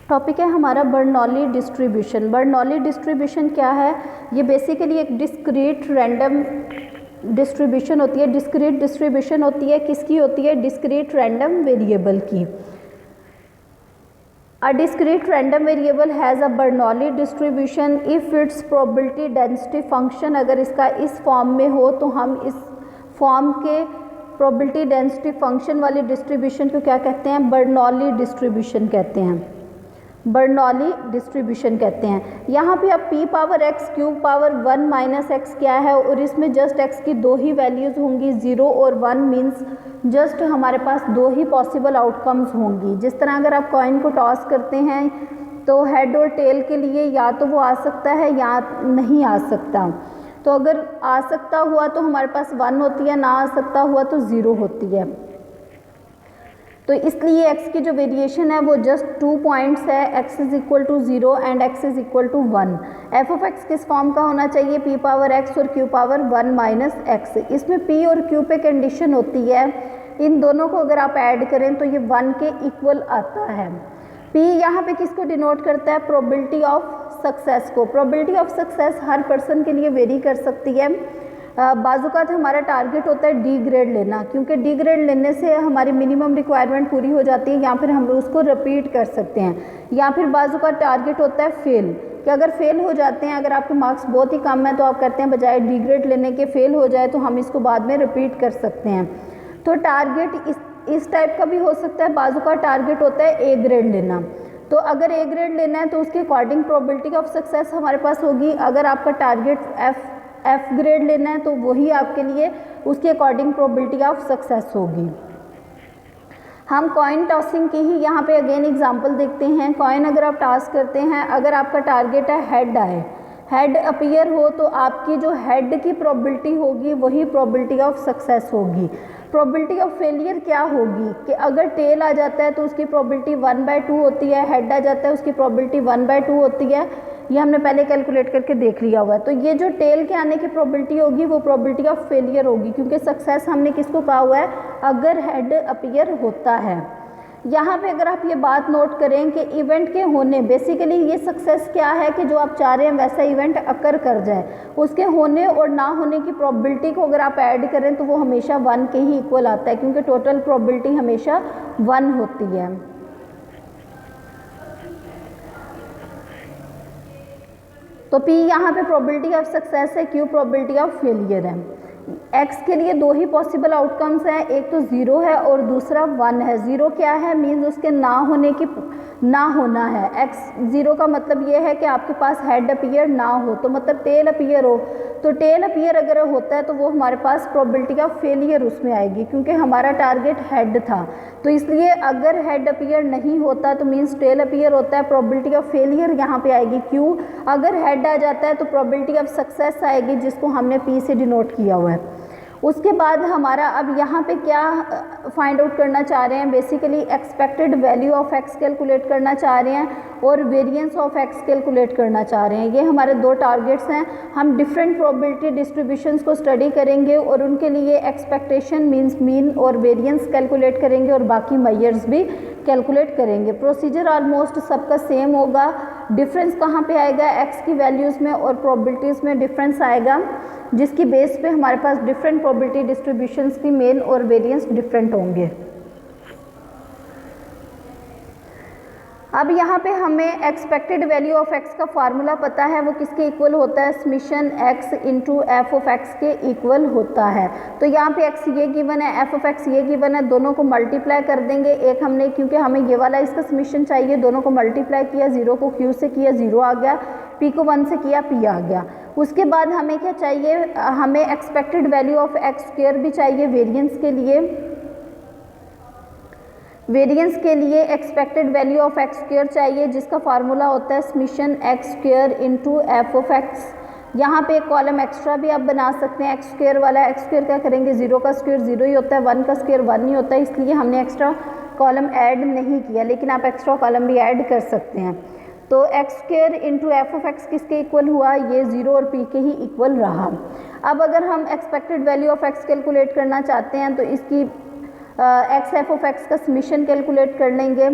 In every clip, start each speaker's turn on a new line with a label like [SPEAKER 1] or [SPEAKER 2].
[SPEAKER 1] Topic है हमारा Bernoulli distribution. Bernoulli distribution क्या है? ये बेसिकली एक डिस्क्रीट रैंडम डिस्ट्रीब्यूशन होती है। डिस्क्रीट डिस्ट्रीब्यूशन होती है किसकी होती है? डिस्क्रीट रैंडम वेरिएबल की। A discrete random variable has a Bernoulli distribution if its probability density function अगर इसका इस फॉर्म में हो तो हम इस फॉर्म के probability density function वाली डिस्ट्रीब्यूशन को क्या कहते हैं? बर्नौली डिस्ट्रीब्यूशन कहते हैं। बर्नौली डिस्ट्रीब्यूशन कहते हैं। यहाँ पे अब p power x cube power 1 minus x क्या है, और इसमें जस्ट x की दो ही वैल्यूज़ होंगी, 0 और 1 मीन्स जस्ट हमारे पास दो ही पॉसिबल आउटकम्स होंगी। जिस तरह अगर आप कॉइन को टॉस करते हैं तो हेड और टेल के लिए या तो वो आ सकता है या नहीं आ सकता। तो अगर आ सकता हुआ तो हमारे पास 1 होती है, ना आ सकता हुआ तो 0 होती है। तो इसलिए x की जो वेरिएशन है वो जस्ट 2 पॉइंट्स है, x is equal to 0 and x is equal to 1। F of x किस फॉर्म का होना चाहिए? p पावर x और q पावर 1 माइनस एक्स। इसमें p और q पे कंडीशन होती है, इन दोनों को अगर आप ऐड करें तो ये 1 के इक्वल आता है। p यहाँ पे किसको डिनोट करता है? प्रोबेबिलिटी ऑफ सक्सेस को। Probability of success her person के लिए वेरी कर सकती है। बाज़ात हमारा टारगेट होता है डी ग्रेड लेना, क्योंकि डी ग्रेड लेने से हमारी मिनिमम रिक्वायरमेंट पूरी हो जाती है, या फिर हम उसको रिपीट कर सकते हैं। या फिर बाज़ात टारगेट होता है फेल, कि अगर फेल हो जाते हैं, अगर आपके मार्क्स बहुत ही कम है तो आप कहते हैं बजाय डी ग्रेड लेने के फेल हो जाए तो हम इसको बाद में रिपीट कर सकते हैं। तो टारगेट इस टाइप का भी हो सकता है। बाज़ात टारगेट होता है ए ग्रेड लेना, तो अगर ए ग्रेड लेना है तो उसके अकॉर्डिंग प्रोबेबिलिटी ऑफ सक्सेस हमारे पास होगी। अगर आपका टारगेट एफ ग्रेड लेना है तो वही आपके लिए उसके अकॉर्डिंग प्रोबेबिलिटी ऑफ सक्सेस होगी। हम कॉइन टॉसिंग की ही यहाँ पे अगेन एग्जांपल देखते हैं। कॉइन अगर आप टॉस करते हैं, अगर आपका टारगेट है हेड आए, हेड अपीयर हो, तो आपकी जो हेड की प्रोबेबिलिटी होगी वही प्रोबेबिलिटी ऑफ सक्सेस होगी। प्रोबेबिलिटी ऑफ फेलियर क्या होगी कि अगर टेल आ जाता है तो उसकी प्रोबेबिलिटी 1/2 होती है, हेड आ जाता है उसकी प्रोबेबिलिटी 1/2 होती है। ये हमने पहले कैलकुलेट करके देख लिया हुआ है। तो ये जो टेल के आने की प्रोबेबिलिटी होगी वो प्रोबेबिलिटी ऑफ फेलियर होगी, क्योंकि सक्सेस हमने किसको कहा हुआ है? अगर हेड अपीयर होता है। यहाँ पे अगर आप ये बात नोट करें कि इवेंट के होने, बेसिकली ये सक्सेस क्या है कि जो आप चाह रहे हैं वैसा इवेंट अकर कर जाए, उसके होने और ना होने की प्रोबेबिलिटी को अगर आप ऐड करें तो वो हमेशा 1 के ही इक्वल आता है, क्योंकि टोटल प्रोबेबिलिटी हमेशा 1 होती है। तो P यहाँ पे प्रोबेबिलिटी ऑफ सक्सेस है, Q प्रोबेबिलिटी ऑफ फेलियर है। X के लिए दो ही पॉसिबल आउटकम्स हैं, एक तो 0 है और दूसरा 1 है। 0 क्या है? मीन्स उसके ना होने की ना होना है। X 0 का मतलब ये है कि आपके पास हेड अपीयर ना हो, तो मतलब टेल अपीयर हो। तो टेल अपीयर अगर होता है तो वो हमारे पास प्रोबेबिलिटी ऑफ फेलियर उसमें आएगी, क्योंकि हमारा टारगेट हेड था। तो इसलिए अगर हेड अपीयर नहीं होता तो मीन्स टेल अपीयर होता है, प्रोबेबिलिटी ऑफ फेलियर यहाँ पे आएगी Q। अगर हेड आ जाता है तो प्रोबेबिलिटी ऑफ सक्सेस आएगी, जिसको हमने P से डिनोट किया हुआ है। उसके बाद हमारा अब यहाँ पे क्या फाइंड आउट करना चाह रहे हैं? Basically expected value of x calculate करना चाह रहे हैं और वेरिएंस ऑफ x कैलकुलेट करना चाह रहे हैं। ये हमारे दो टारगेट्स हैं। हम डिफरेंट प्रोबेबिलिटी डिस्ट्रीब्यूशंस को स्टडी करेंगे और उनके लिए एक्सपेक्टेशन मीन्स मीन और वेरिएंस कैलकुलेट करेंगे और बाकी मेजर्स भी कैलकुलेट करेंगे। प्रोसीजर ऑलमोस्ट सबका सेम होगा। डिफरेंस कहाँ पे आएगा? x की वैल्यूज़ में और प्रोबेबिलिटीज़ में डिफरेंस आएगा, जिसकी बेस पे हमारे पास डिफरेंट प्रोबेबिलिटी डिस्ट्रीब्यूशंस की मेन और वेरिएंस डिफरेंट होंगे। अब यहाँ पे हमें एक्सपेक्टेड वैल्यू ऑफ x का फार्मूला पता है, वो किसके इक्वल होता है? Summation x into F of x के इक्वल होता है। तो यहाँ पे x ये गिवन है, f ऑफ x ये गिवन है, दोनों को मल्टीप्लाई कर देंगे। एक हमने, क्योंकि हमें ये वाला इसका समेशन चाहिए, दोनों को मल्टीप्लाई किया, 0 को q से किया, 0 आ गया, p को 1 से किया, p आ गया। उसके बाद हमें क्या चाहिए? हमें expected value of x square भी चाहिए वेरिएंस के लिए। वेरिएंस के लिए expected value of x square चाहिए, जिसका फार्मूला होता है summation x square into F of x। यहाँ पे एक कॉलम एक्स्ट्रा भी आप बना सकते हैं x स्क्वायर वाला। x स्क्वायर क्या करेंगे? 0 का स्क्वायर 0 ही होता है, 1 का स्क्वायर 1 ही होता है, इसलिए हमने एक्स्ट्रा कॉलम ऐड नहीं किया, लेकिन आप एक्स्ट्रा कॉलम भी ऐड कर सकते हैं। तो x square into F of x किसके इक्वल हुआ? ये 0 और p के ही इक्वल रहा। अब अगर हम expected value of x calculate करना चाहते हैं तो इसकी x एफ ऑफ x का समेशन कैलकुलेट कर लेंगे।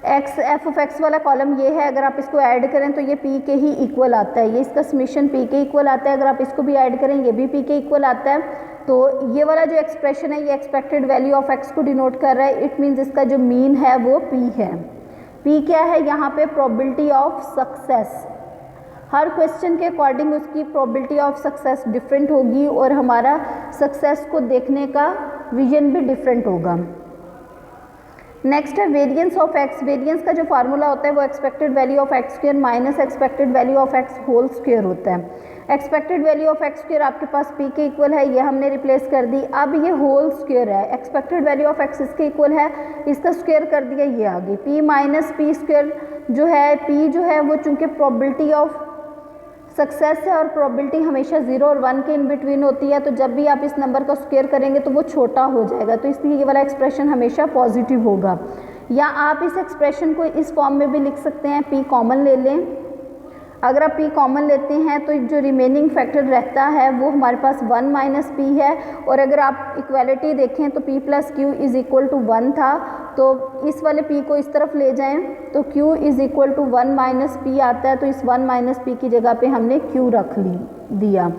[SPEAKER 1] एक्स एफ ऑफ एक्स वाला कॉलम ये है, अगर आप इसको ऐड करें तो ये पी के ही इक्वल आता है, ये इसका समीशन पी के इक्वल आता है। अगर आप इसको भी ऐड करें ये भी पी के इक्वल आता है। तो ये वाला जो एक्सप्रेशन है ये एक्सपेक्टेड वैल्यू ऑफ एक्स को डिनोट कर रहा है। इट मीन्स इसका जो मीन है वो पी है। पी क्या है यहाँ पे? Probability of success. Her question के अकॉर्डिंग उसकी प्रोबेबिलिटी ऑफ सक्सेस डिफरेंट होगी और हमारा सक्सेस को देखने का विजन भी डिफरेंट होगा। नेक्स्ट है वेरिएंस ऑफ एक्स। वेरिएंस का जो फार्मूला होता है वो expected value of X square minus expected value of X whole square होता है। Expected value of X square आपके पास पी के इक्वल है, ये हमने रिप्लेस कर दी। अब ये होल स्क्वायर है, एक्सपेक्टेड वैल्यू ऑफ एक्स इसके इक्वल है, इसका स्क्वायर कर दिया, ये आ गई पी माइनस पी स्क्वायर जो है। पी जो है वो चूँकि प्रोबेबिलिटी ऑफ सक्सेस है और प्रोबेबिलिटी हमेशा 0 और 1 के इन बिटवीन होती है, तो जब भी आप इस नंबर का स्क्वायर करेंगे तो वो छोटा हो जाएगा, तो इसलिए ये वाला एक्सप्रेशन हमेशा पॉजिटिव होगा। या आप इस एक्सप्रेशन को इस फॉर्म में भी लिख सकते हैं, पी कॉमन ले लें। अगर आप पी कॉमन लेते हैं तो जो रिमेनिंग फैक्टर रहता है वो हमारे पास 1 माइनस पी है, और अगर आप इक्वालिटी देखें तो p plus Q is equal to 1 था, तो इस वाले p को इस तरफ ले जाएं तो q is equal to 1 minus P आता है, तो इस 1 माइनस पी की जगह पे हमने q रख दिया।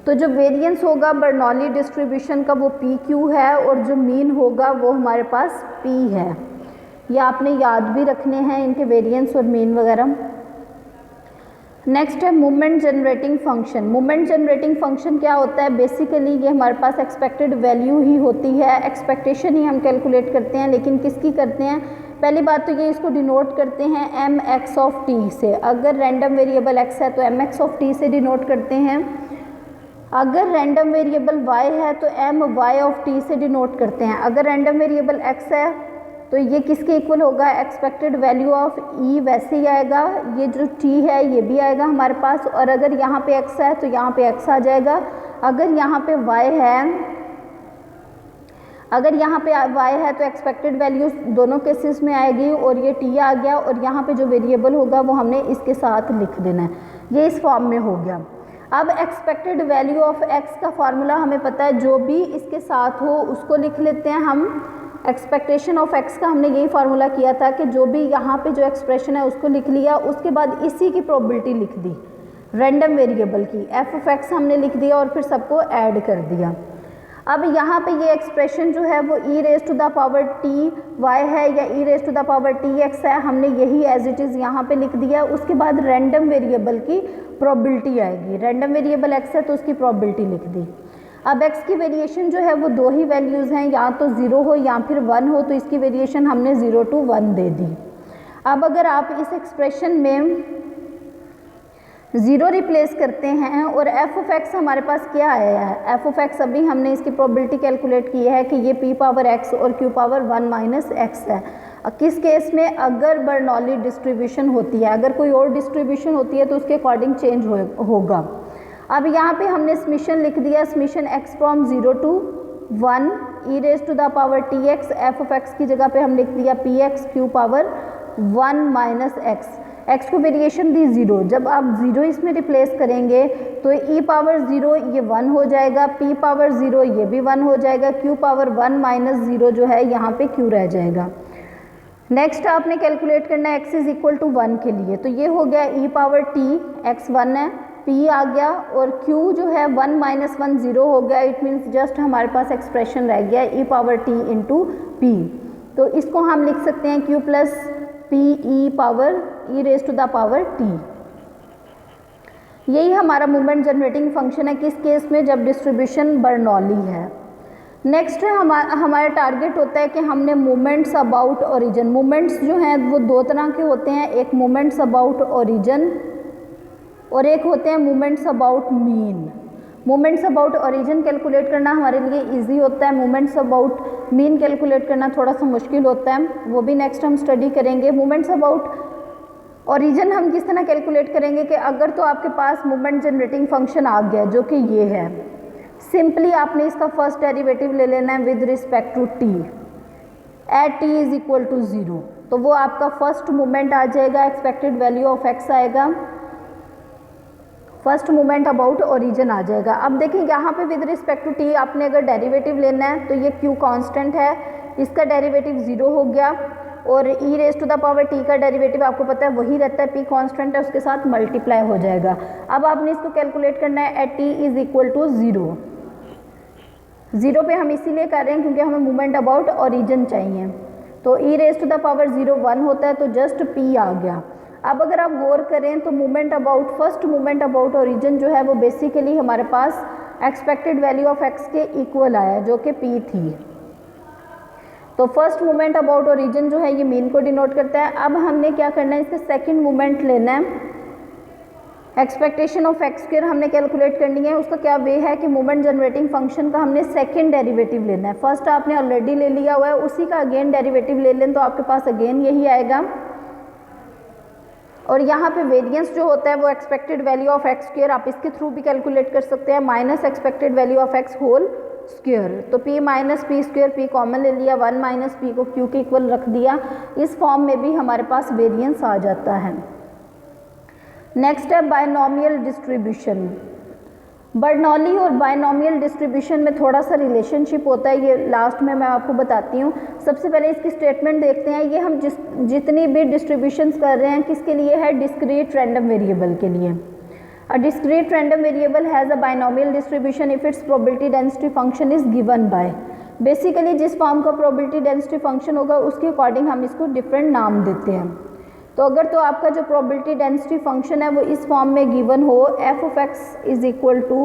[SPEAKER 1] तो जो वेरिएंस होगा बर्नौली डिस्ट्रीब्यूशन का वो पी क्यू है, और जो मीन होगा वो हमारे पास p है। ये आपने याद भी रखने हैं इनके वेरिएंस और मीन वगैरह। नेक्स्ट है movement generating function. Movement generating function क्या होता है? बेसिकली ये हमारे पास एक्सपेक्टेड वैल्यू ही होती है, एक्सपेक्टेशन ही हम कैलकुलेट करते हैं, लेकिन किसकी करते हैं? पहली बात तो ये इसको डिनोट करते हैं एम एक्स ऑफ टी से। अगर रैंडम वेरिएबल एक्स है तो एम एक्स ऑफ टी से डिनोट करते हैं। अगर रैंडम वेरिएबल वाई है तो एम वाई ऑफ टी से डिनोट करते हैं। अगर रैंडम वेरिएबल एक्स है तो ये किसके इक्वल होगा? एक्सपेक्टेड वैल्यू ऑफ ई वैसे ही आएगा, ये जो टी है ये भी आएगा हमारे पास, और अगर यहाँ पे एक्स है तो यहाँ पे एक्स आ जाएगा। अगर यहाँ पे वाई है, अगर यहाँ पे वाई है तो एक्सपेक्टेड वैल्यू दोनों केसेस में आएगी, और ये टी आ गया, और यहाँ पे जो वेरिएबल होगा वो हमने इसके साथ लिख देना है। ये इस फॉर्म में हो गया। अब एक्सपेक्टेड वैल्यू ऑफ एक्स का फार्मूला हमें पता है, जो भी इसके साथ हो उसको लिख लेते हैं हम। एक्सपेक्टेशन ऑफ एक्स का हमने यही फार्मूला किया था कि जो भी यहाँ पे जो एक्सप्रेशन है उसको लिख लिया, उसके बाद इसी की प्रोबेबिलिटी लिख दी रैंडम वेरिएबल की, एफ ऑफ एक्स हमने लिख दिया और फिर सबको ऐड कर दिया। अब यहाँ पे ये एक्सप्रेशन जो है वो e raise to the power t y है या e raise to the power T x है, हमने यही एज इट इज़ यहाँ पे लिख दिया। उसके बाद रैंडम वेरिएबल की प्रोबेबिलिटी आएगी, रैंडम वेरिएबल एक्स है तो उसकी प्रोबेबिलिटी लिख दी। अब x की वेरिएशन जो है वो दो ही वैल्यूज़ हैं, या तो 0 हो या फिर 1 हो, तो इसकी वेरिएशन हमने 0 to 1 दे दी। अब अगर आप इस एक्सप्रेशन में 0 रिप्लेस करते हैं और f ऑफ x हमारे पास क्या आया है? f ऑफ x अभी हमने इसकी प्रोबेबिलिटी कैलकुलेट की है कि ये p पावर x और q पावर 1 माइनस x है। किस केस में? अगर बर्नौली डिस्ट्रीब्यूशन होती है, अगर कोई और डिस्ट्रीब्यूशन होती है तो उसके अकॉर्डिंग चेंज होगा। अब यहाँ पे हमने समीशन लिख दिया, summation x from 0 to 1 e raise to the power T X, F of X की जगह पे हम लिख दिया P X Q power 1 minus X को वेरिएशन दी 0। जब आप 0 इसमें रिप्लेस करेंगे तो e पावर 0 ये 1 हो जाएगा, p पावर 0 ये भी 1 हो जाएगा, q पावर 1 माइनस 0 जो है यहाँ पे q रह जाएगा। नेक्स्ट आपने कैलकुलेट करना है x इज इक्वल टू 1 के लिए, तो ये हो गया e पावर t x 1 है, p आ गया, और q जो है 1 माइनस 1 0 हो गया। इट मीन्स जस्ट हमारे पास एक्सप्रेशन रह गया e power t into p, तो इसको हम लिख सकते हैं q plus p e power e raise to the power t। यही हमारा मूवमेंट जनरेटिंग फंक्शन है किस केस में? जब डिस्ट्रीब्यूशन बर्नौली है। नेक्स्ट हमारा टारगेट होता है कि हमने मोमेंट्स अबाउट ओरिजिन। मोमेंट्स जो हैं वो दो तरह के होते हैं, एक मोमेंट्स अबाउट ओरिजिन और एक होते हैं moments about mean. Moments about origin calculate करना हमारे लिए इजी होता है, मोमेंट्स अबाउट मीन कैलकुलेट करना थोड़ा सा मुश्किल होता है, वो भी नेक्स्ट हम स्टडी करेंगे। मोमेंट्स अबाउट ओरिजिन हम किस तरह कैलकुलेट करेंगे कि अगर तो आपके पास मोमेंट जनरेटिंग फंक्शन आ गया जो कि ये है, सिंपली आपने इसका फर्स्ट डेरिवेटिव ले लेना है with respect to T at T is equal to 0, तो वो आपका फर्स्ट मोमेंट आ जाएगा, एक्सपेक्टेड वैल्यू ऑफ एक्स आएगा, फर्स्ट मोमेंट अबाउट ओरिजिन आ जाएगा। अब देखिए यहाँ पे विद रिस्पेक्ट टू टी आपने अगर डेरिवेटिव लेना है तो ये q कांस्टेंट है, इसका डेरिवेटिव 0 हो गया, और e raise to the power t का डेरिवेटिव आपको पता है वही रहता है, पी कांस्टेंट है, उसके साथ मल्टीप्लाई हो जाएगा। अब आपने इसको कैलकुलेट करना है at T is equal to 0। 0 पे हम इसीलिए कर रहे हैं क्योंकि हमें मूवमेंट अबाउट ओरिजिन चाहिए। तो ई रेज टू द पावर 0 1 होता है, तो जस्ट पी आ गया। अब अगर आप गौर करें तो movement about first movement about origin जो है वो बेसिकली हमारे पास एक्सपेक्टेड वैल्यू ऑफ एक्स के इक्वल आया जो कि पी थी। तो फर्स्ट मूवमेंट अबाउट ओरिजिन जो है ये मीन को डिनोट करता है। अब हमने क्या करना है, इसका सेकंड मूवमेंट लेना है, एक्सपेक्टेशन ऑफ एक्स स्क्वायर हमने कैलकुलेट करनी है। उसका क्या वे है कि मूवमेंट जनरेटिंग फंक्शन का हमने सेकंड डेरिवेटिव लेना है। फर्स्ट आपने ऑलरेडी ले लिया हुआ है, उसी का अगेन डेरिवेटिव ले लें तो आपके पास अगेन यही आएगा। और यहाँ पे वेरिएंस जो होता है वो expected value of X square आप इसके थ्रू भी कैलकुलेट कर सकते हैं, minus expected value of X whole square. तो p minus P square, P common ले लिया, 1 माइनस पी को q के इक्वल रख दिया। इस फॉर्म में भी हमारे पास वेरिएंस आ जाता है। नेक्स्ट है बायनॉमियल डिस्ट्रीब्यूशन। बर्नौली और बायनॉमियल डिस्ट्रीब्यूशन में थोड़ा सा रिलेशनशिप होता है, ये लास्ट में मैं आपको बताती हूँ। सबसे पहले इसकी स्टेटमेंट देखते हैं। ये हम जितनी भी डिस्ट्रीब्यूशंस कर रहे हैं किसके लिए है, डिस्क्रीट रैंडम वेरिएबल के लिए। A discrete random variable has a binomial distribution if it's probability density function is given by. Basically जिस फॉर्म का प्रोबेबिलिटी डेंसिटी फंक्शन होगा उसके अकॉर्डिंग हम इसको डिफरेंट नाम देते हैं। तो अगर तो आपका जो प्रोबेबिलिटी डेंसिटी फंक्शन है वो इस फॉर्म में गिवन हो, F of X is equal to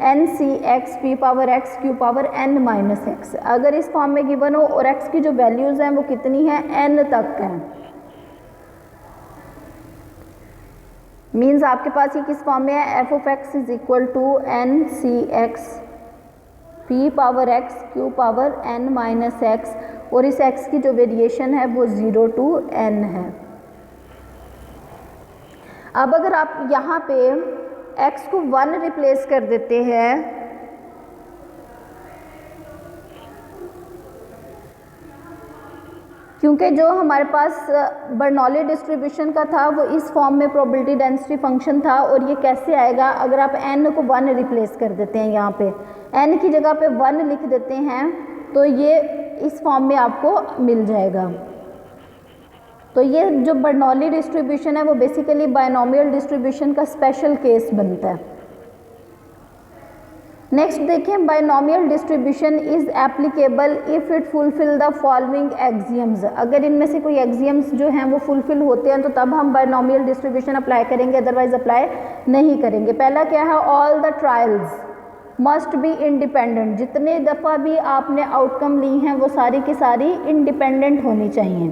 [SPEAKER 1] N C X P power X Q power N minus X, अगर इस फॉर्म में गिवन हो और एक्स की जो वैल्यूज़ हैं वो कितनी हैं, एन तक हैं, मीन्स आपके पास ये किस फॉर्म में है, F of X is equal to N C X P power X Q power N minus X, और इस एक्स की जो वेरिएशन है वो 0 to n है। अब अगर आप यहाँ पे x को 1 रिप्लेस कर देते हैं, क्योंकि जो हमारे पास बर्नौली डिस्ट्रीब्यूशन का था वो इस फॉर्म में प्रोबेबिलिटी डेंसिटी फंक्शन था, और ये कैसे आएगा, अगर आप n को 1 रिप्लेस कर देते हैं, यहाँ पे n की जगह पे 1 लिख देते हैं तो ये इस फॉर्म में आपको मिल जाएगा। तो ये जो बर्नौली डिस्ट्रीब्यूशन है वो बेसिकली बायनॉमियल डिस्ट्रीब्यूशन का स्पेशल केस बनता है। नेक्स्ट देखें, binomial distribution is applicable if it fulfil the following axioms. अगर इनमें से कोई एक्सियम्स जो हैं वो फुलफिल होते हैं तो तब हम बायनॉमियल डिस्ट्रीब्यूशन अप्लाई करेंगे, अदरवाइज अप्लाई नहीं करेंगे। पहला क्या है, all the trials must be independent. जितने दफ़ा भी आपने आउटकम ली हैं वो सारी की सारी इंडिपेंडेंट होनी चाहिए।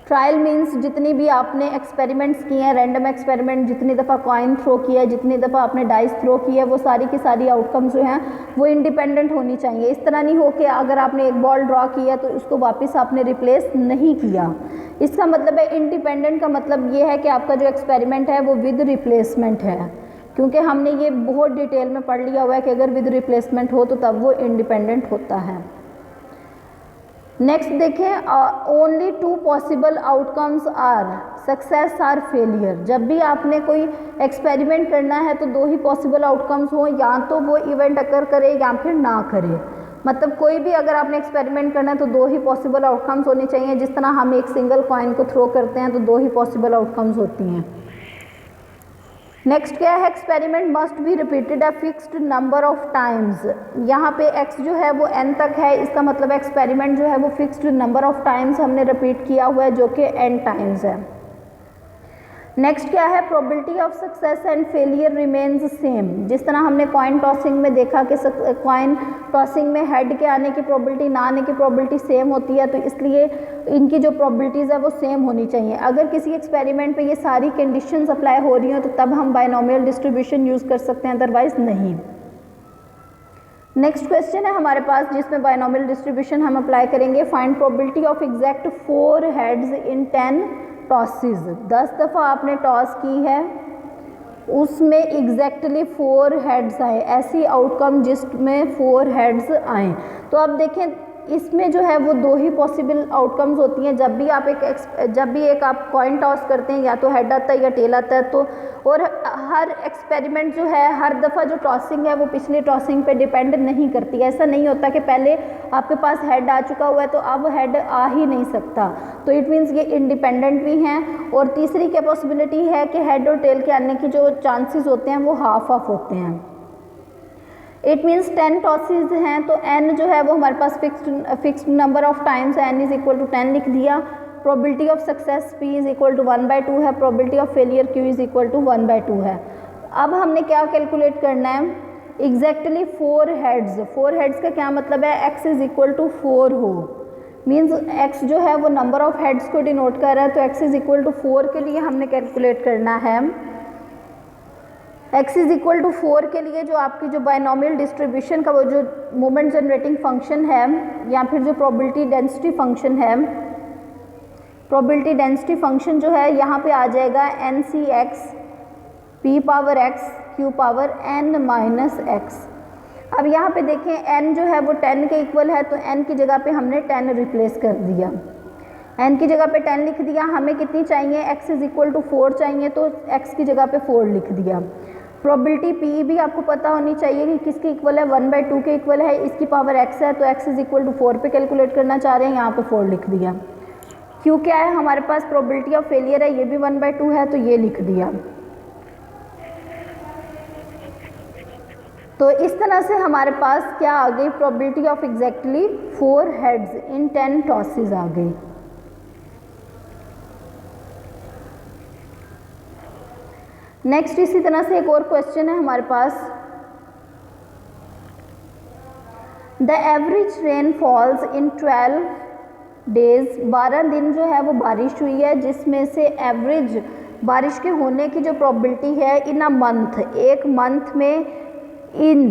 [SPEAKER 1] ट्रायल मीन्स जितनी भी आपने एक्सपेरिमेंट्स किए हैं, रैंडम एक्सपेरिमेंट, जितनी दफ़ा कॉइन थ्रो किया है, जितनी दफ़ा आपने डाइस थ्रो किया है, वो सारी की सारी आउटकम्स जो हैं वो इंडिपेंडेंट होनी चाहिए। इस तरह नहीं हो कि अगर आपने एक बॉल ड्रॉ किया तो उसको वापस आपने रिप्लेस नहीं किया। इसका मतलब है इंडिपेंडेंट का मतलब ये है कि आपका जो एक्सपेरिमेंट है वो विद रिप्लेसमेंट है, क्योंकि हमने ये बहुत डिटेल में पढ़ लिया हुआ है कि अगर विद रिप्लेसमेंट हो तो तब वो इंडिपेंडेंट होता है। नेक्स्ट देखें, only 2 possible outcomes are success or failure. जब भी आपने कोई एक्सपेरिमेंट करना है तो 2 ही पॉसिबल आउटकम्स हो, या तो वो इवेंट अकर करे या फिर ना करे। मतलब कोई भी अगर आपने एक्सपेरिमेंट करना है तो 2 ही पॉसिबल आउटकम्स होने चाहिए। जिस तरह हम एक सिंगल कॉइन को थ्रो करते हैं तो 2 ही पॉसिबल आउटकम्स होती हैं। नेक्स्ट क्या है, experiment must be repeated a fixed number of times. यहाँ पे x जो है वो n तक है, इसका मतलब एक्सपेरिमेंट जो है वो फिक्स्ड नंबर ऑफ टाइम्स हमने रिपीट किया हुआ है जो कि n टाइम्स है। नेक्स्ट क्या है, probability of success and failure remains same. जिस तरह हमने कॉइन टॉसिंग में देखा कि कॉइन टॉसिंग में हेड के आने की प्रोबेबिलिटी ना आने की प्रोबेबिलिटी सेम होती है, तो इसलिए इनकी जो प्रोबेबिलिटीज़ है वो सेम होनी चाहिए। अगर किसी एक्सपेरिमेंट पे ये सारी कंडीशंस अप्लाई हो रही हो तो तब हम बायनॉमियल डिस्ट्रीब्यूशन यूज़ कर सकते हैं, अदरवाइज नहीं। नेक्स्ट क्वेश्चन है हमारे पास जिसमें बायनॉमियल डिस्ट्रीब्यूशन हम अप्लाई करेंगे। Find probability of exact 4 heads in 10 tosses. 10 दफ़ा आपने टॉस की है, उसमें एग्जैक्टली 4 हेड्स आए, ऐसी आउटकम जिसमें 4 हेड्स आए। तो अब देखें इसमें जो है वो दो ही पॉसिबल आउटकम्स होती हैं। जब भी एक आप कॉइन टॉस करते हैं, या तो हेड आता है या टेल आता है, तो और हर एक्सपेरिमेंट जो है, हर दफ़ा जो टॉसिंग है वो पिछली टॉसिंग पे डिपेंड नहीं करती है। ऐसा नहीं होता कि पहले आपके पास हेड आ चुका हुआ है तो अब हेड आ ही नहीं सकता, तो इट मीन्स ये इंडिपेंडेंट भी हैं। और तीसरी क्या पॉसिबिलिटी है कि हेड और टेल के आने की जो चांसेस होते हैं वो हाफ हाफ होते हैं। इट मीन्स 10 टॉसेज हैं तो n जो है वो हमारे पास फिक्स्ड नंबर ऑफ टाइम्स है, n इज इक्वल टू 10 लिख दिया। Probability of success p is equal to 1/2 है, probability of failure q is equal to 1/2 है। अब हमने क्या कैलकुलेट करना है, एग्जैक्टली 4 हेड्स। 4 हेड्स का क्या मतलब है, x इज इक्वल टू 4 हो, मीन्स x जो है वो नंबर ऑफ हेड्स को डिनोट कर रहा है, तो x इज इक्वल टू 4 के लिए हमने कैलकुलेट करना है। x इज इक्वल टू 4 के लिए जो आपकी जो बायनॉमियल डिस्ट्रीब्यूशन का वो जो मोमेंट जनरेटिंग फंक्शन है, या फिर जो प्रोबेबिलिटी डेंसिटी फंक्शन है, प्रोबेबिलिटी डेंसिटी फंक्शन जो है यहाँ पे आ जाएगा NCx p power x q power n minus x। अब यहाँ पे देखें n जो है वो 10 के इक्वल है, तो n की जगह पे हमने 10 रिप्लेस कर दिया, n की जगह पे 10 लिख दिया। हमें कितनी चाहिए, x इज इक्वल टू 4 चाहिए, तो x की जगह पे 4 लिख दिया। प्रोबेबिलिटी p भी आपको पता होनी चाहिए कि किसके इक्वल है, 1/2 के इक्वल है, इसकी पावर x है, तो x इज इक्वल टू 4 पे कैलकुलेट करना चाह रहे हैं, यहाँ पे 4 लिख दिया। q क्या है हमारे पास, प्रोबेबिलिटी ऑफ फेलियर है, ये भी 1/2 है, तो ये लिख दिया। तो इस तरह से हमारे पास क्या आ गई, probability of exactly 4 heads in 10 tosses आ गई। नेक्स्ट इसी तरह से एक और क्वेश्चन है हमारे पास, the average rain falls in 12 days, 12 दिन जो है वो बारिश हुई है, जिसमें से एवरेज बारिश के होने की जो प्रोबेबिलिटी है इन अ मंथ, एक मंथ में इन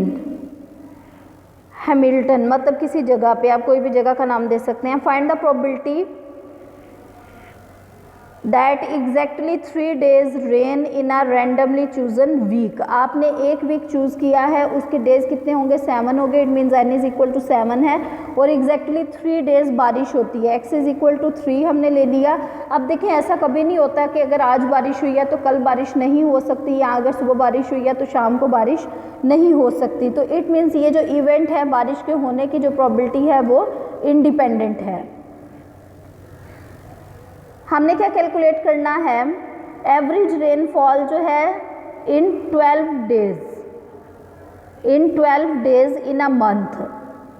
[SPEAKER 1] हैमिल्टन, मतलब किसी जगह पे आप कोई भी जगह का नाम दे सकते हैं। Find the probability that exactly 3 days rain in a randomly chosen week. आपने एक वीक चूज़ किया है, उसके डेज कितने होंगे, 7 हो गए, it means n is equal to 7 है, और एग्जैक्टली 3 डेज बारिश होती है, x इज इक्वल टू 3 हमने ले लिया। अब देखें ऐसा कभी नहीं होता कि अगर आज बारिश हुई है तो कल बारिश नहीं हो सकती, या अगर सुबह बारिश हुई है तो शाम को बारिश नहीं हो सकती। तो इट मीन्स ये जो इवेंट है, बारिश के होने की जो प्रोबेबिलिटी है वो इंडिपेंडेंट है। हमने क्या कैलकुलेट करना है, एवरेज रेनफॉल जो है इन 12 डेज इन अ मंथ,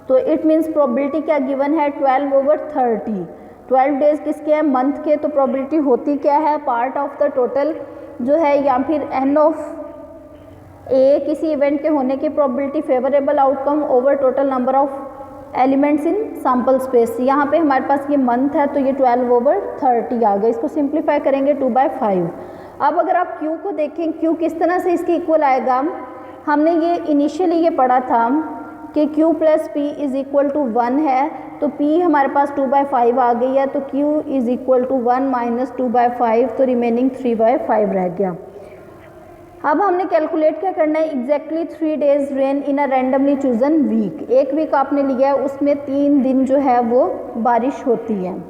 [SPEAKER 1] तो इट मीन्स प्रोबेबिलिटी क्या गिवन है, 12/30। 12 डेज किसके हैं, मंथ के, तो प्रोबेबिलिटी होती क्या है, पार्ट ऑफ द टोटल जो है, या फिर n ऑफ a किसी इवेंट के होने की probability favourable outcome over total number of elements in sample space. यहाँ पे हमारे पास ये मंथ है, तो ये 12/30 आ गया। इसको सिंप्लीफाई करेंगे 2/5। अब अगर आप Q को देखें, Q किस तरह से इसके इक्वल आएगा, हमने ये इनिशियली ये पढ़ा था कि Q plus P is equal to 1 है, तो P हमारे पास 2/5 आ गई है, तो Q is equal to 1 minus 2/5, तो रिमेनिंग 3/5 रह गया। अब हमने कैलकुलेट क्या करना है, एग्जैक्टली 3 डेज रेन इन अ रैंडमली चूजन वीक। एक वीक आपने लिया है, उसमें 3 दिन जो है वो बारिश होती है।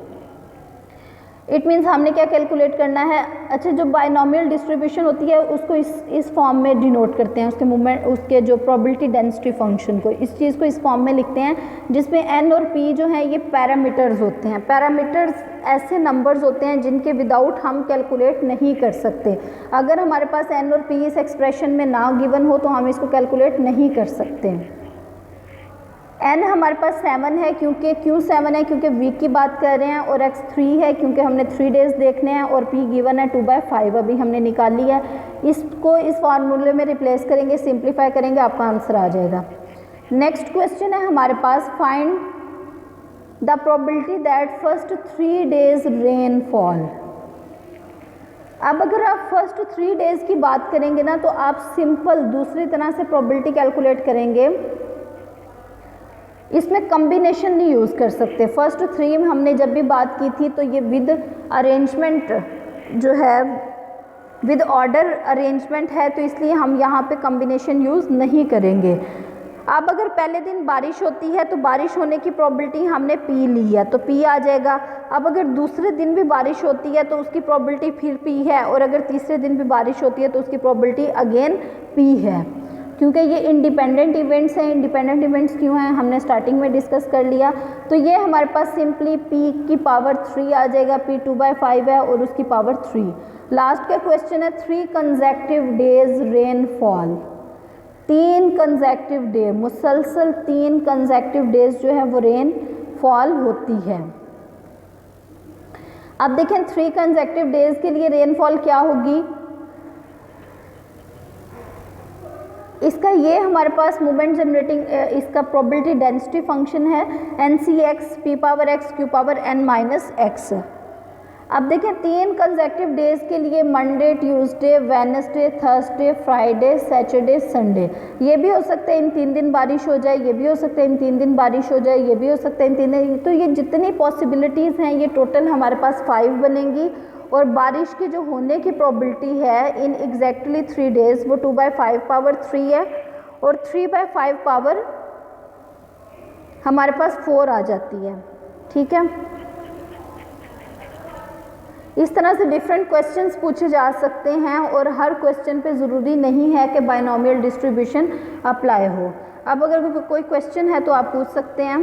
[SPEAKER 1] इट मीन्स हमने क्या कैलकुलेट करना है, अच्छा जो बायनॉमियल डिस्ट्रीब्यूशन होती है उसको इस फॉर्म में डिनोट करते हैं, उसके मूवमेंट, उसके जो प्रोबेबिलिटी डेंसिटी फंक्शन को, इस चीज़ को इस फॉर्म में लिखते हैं, जिसमें n और p जो हैं ये पैरामीटर्स होते हैं। पैरामीटर्स ऐसे नंबर्स होते हैं जिनके विदाउट हम कैलकुलेट नहीं कर सकते। अगर हमारे पास n और p इस एक्सप्रेशन में ना गिवन हो तो हम इसको कैलकुलेट नहीं कर सकते। n हमारे पास 7 है, क्योंकि क्यों 7 है, क्योंकि वीक की बात कर रहे हैं, और x 3 है क्योंकि हमने 3 डेज देखने हैं, और p गिवन है 2/5 अभी हमने निकाल लिया है। इसको इस फार्मूले में रिप्लेस करेंगे, सिंप्लीफाई करेंगे, आपका आंसर आ जाएगा। नेक्स्ट क्वेश्चन है हमारे पास, find the probability that first 3 days rain fall. अब अगर आप फर्स्ट 3 डेज की बात करेंगे ना, तो आप सिंपल दूसरी तरह से प्रोबेबिलिटी कैलकुलेट करेंगे, इसमें कम्बिनेशन नहीं यूज़ कर सकते। फर्स्ट 3 में हमने जब भी बात की थी तो ये विद अरेंजमेंट जो है, विद ऑर्डर अरेंजमेंट है, तो इसलिए हम यहाँ पे कम्बिनेशन यूज़ नहीं करेंगे। अब अगर पहले दिन बारिश होती है तो बारिश होने की प्रोबेबिलिटी हमने P ली है तो P आ जाएगा। अब अगर दूसरे दिन भी बारिश होती है तो उसकी प्रोबेबिलिटी फिर P है, और अगर तीसरे दिन भी बारिश होती है तो उसकी प्रोबेबिलिटी अगेन P है, क्योंकि ये इंडिपेंडेंट इवेंट्स हैं। इंडिपेंडेंट इवेंट्स क्यों हैं हमने स्टार्टिंग में डिस्कस कर लिया। तो ये हमारे पास सिंपली P की पावर 3 आ जाएगा, P 2/5 है और उसकी पावर 3। लास्ट का क्वेश्चन है 3 consecutive days rainfall. 3 consecutive day, मुसलसल 3 कंसेक्टिव डेज जो है वो रेन फॉल होती है। अब देखें 3 कंसेक्टिव डेज के लिए रेनफॉल क्या होगी। इसका ये हमारे पास मोमेंट जनरेटिंग इसका प्रोबेबिलिटी डेंसिटी फंक्शन है NCX P⁻x Q⁻n-x। अब देखें 3 कंसेक्टिव डेज के लिए Monday, Tuesday, Wednesday, Thursday, Friday, Saturday, Sunday. ये भी हो सकता है इन 3 दिन बारिश हो जाए, ये भी हो सकता है इन 3 दिन बारिश हो जाए, ये भी हो सकता है इन 3 दिन। तो ये जितनी पॉसिबिलिटीज़ हैं ये टोटल हमारे पास 5 बनेंगी, और बारिश की जो होने की प्रोबेबिलिटी है इन एग्जैक्टली 3 डेज वो 2/5 पावर 3 है, और 3/5 पावर हमारे पास 4 आ जाती है। ठीक है, इस तरह से डिफरेंट क्वेश्चंस पूछे जा सकते हैं, और हर क्वेश्चन पे ज़रूरी नहीं है कि बायनोमियल डिस्ट्रीब्यूशन अप्लाई हो। अब अगर कोई क्वेश्चन है तो आप पूछ सकते हैं।